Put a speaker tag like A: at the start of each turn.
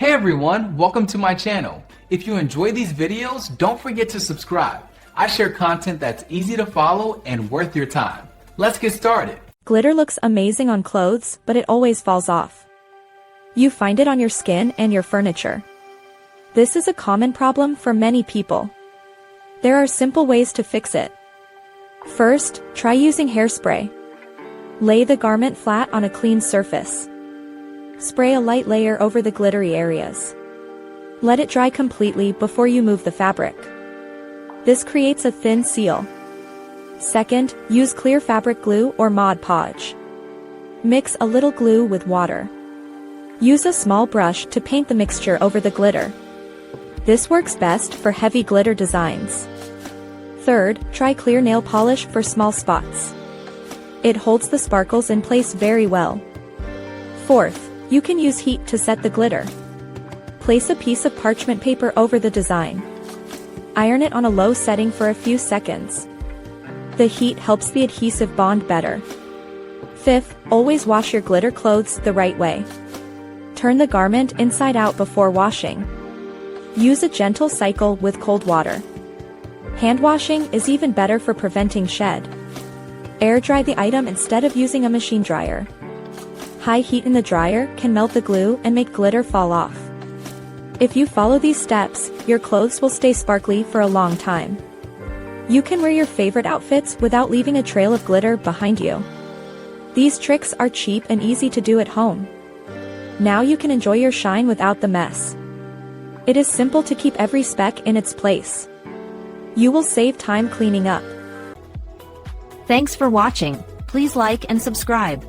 A: Hey everyone, welcome to my channel. If you enjoy these videos, don't forget to subscribe. I share content that's easy to follow and worth your time. Let's get started.
B: Glitter looks amazing on clothes, but it always falls off. You find it on your skin and your furniture. This is a common problem for many people. There are simple ways to fix it. First, try using hairspray. Lay the garment flat on a clean surface. Spray a light layer over the glittery areas. Let it dry completely before you move the fabric. This creates a thin seal. Second, use clear fabric glue or Mod Podge. Mix a little glue with water. Use a small brush to paint the mixture over the glitter. This works best for heavy glitter designs. Third, try clear nail polish for small spots. It holds the sparkles in place very well. Fourth, you can use heat to set the glitter. Place a piece of parchment paper over the design. Iron it on a low setting for a few seconds. The heat helps the adhesive bond better. Fifth, always wash your glitter clothes the right way. Turn the garment inside out before washing. Use a gentle cycle with cold water. Hand washing is even better for preventing shed. Air dry the item instead of using a machine dryer. High heat in the dryer can melt the glue and make glitter fall off. If you follow these steps, your clothes will stay sparkly for a long time. You can wear your favorite outfits without leaving a trail of glitter behind you. These tricks are cheap and easy to do at home. Now you can enjoy your shine without the mess. It is simple to keep every speck in its place. You will save time cleaning up.
C: Thanks for watching. Please like and subscribe.